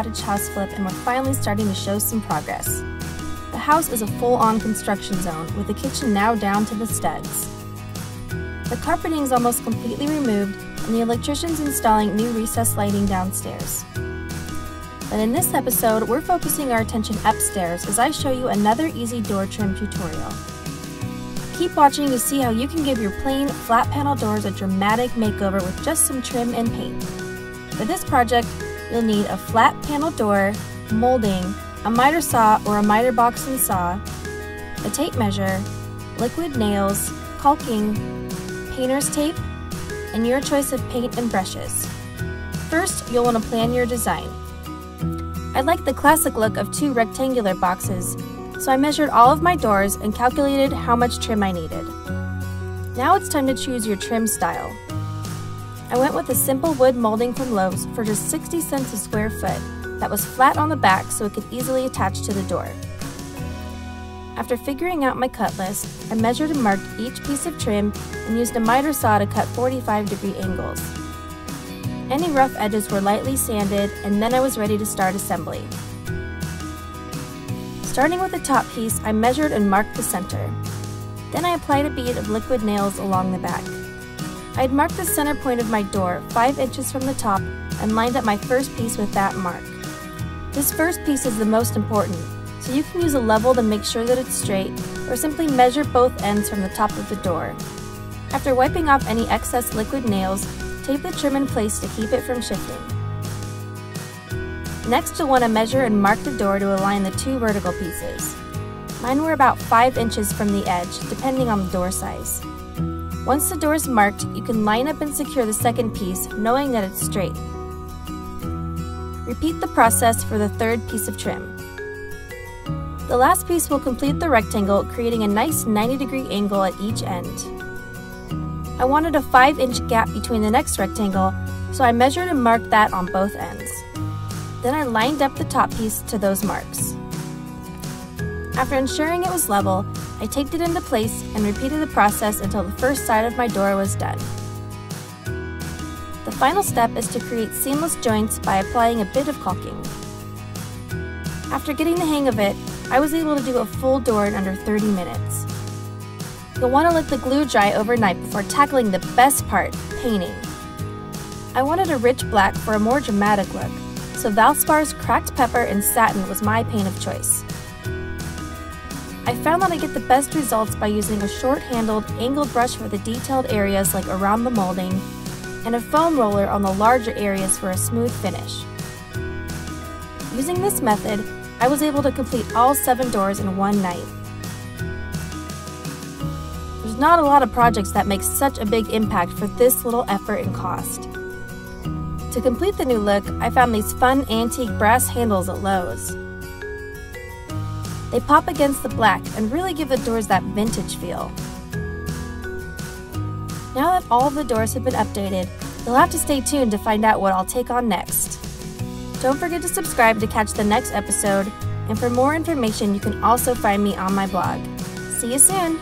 cottage house flip and we're finally starting to show some progress. The house is a full-on construction zone with the kitchen now down to the studs. The carpeting is almost completely removed and the electrician's installing new recessed lighting downstairs. But in this episode, we're focusing our attention upstairs as I show you another easy door trim tutorial. Keep watching to see how you can give your plain, flat panel doors a dramatic makeover with just some trim and paint. For this project, you'll need a flat panel door, molding, a miter saw or a miter box and saw, a tape measure, liquid nails, caulking, painter's tape, and your choice of paint and brushes. First, you'll want to plan your design. I like the classic look of 2 rectangular boxes, so I measured all of my doors and calculated how much trim I needed. Now it's time to choose your trim style. I went with a simple wood molding from Lowe's for just 60 cents a square foot that was flat on the back so it could easily attach to the door. After figuring out my cut list, I measured and marked each piece of trim and used a miter saw to cut 45-degree angles. Any rough edges were lightly sanded, and then I was ready to start assembly. Starting with the top piece, I measured and marked the center. Then I applied a bead of liquid nails along the back. I had marked the center point of my door 5 inches from the top and lined up my first piece with that mark. This first piece is the most important, so you can use a level to make sure that it's straight, or simply measure both ends from the top of the door. After wiping off any excess liquid nails, tape the trim in place to keep it from shifting. Next, you'll want to measure and mark the door to align the 2 vertical pieces. Mine were about 5 inches from the edge, depending on the door size. Once the door is marked, you can line up and secure the second piece, knowing that it's straight. Repeat the process for the third piece of trim. The last piece will complete the rectangle, creating a nice 90-degree angle at each end. I wanted a 5-inch gap between the next rectangle, so I measured and marked that on both ends. Then I lined up the top piece to those marks. After ensuring it was level, I taped it into place and repeated the process until the first side of my door was done. The final step is to create seamless joints by applying a bit of caulking. After getting the hang of it, I was able to do a full door in under 30 minutes. You'll want to let the glue dry overnight before tackling the best part, painting. I wanted a rich black for a more dramatic look, so Valspar's Cracked Pepper and Satin was my paint of choice. I found that I get the best results by using a short-handled, angled brush for the detailed areas like around the molding, and a foam roller on the larger areas for a smooth finish. Using this method, I was able to complete all 7 doors in one night. There's not a lot of projects that make such a big impact for this little effort and cost. To complete the new look, I found these fun antique brass handles at Lowe's. They pop against the black and really give the doors that vintage feel. Now that all of the doors have been updated, you'll have to stay tuned to find out what I'll take on next. Don't forget to subscribe to catch the next episode, and for more information you can also find me on my blog. See you soon!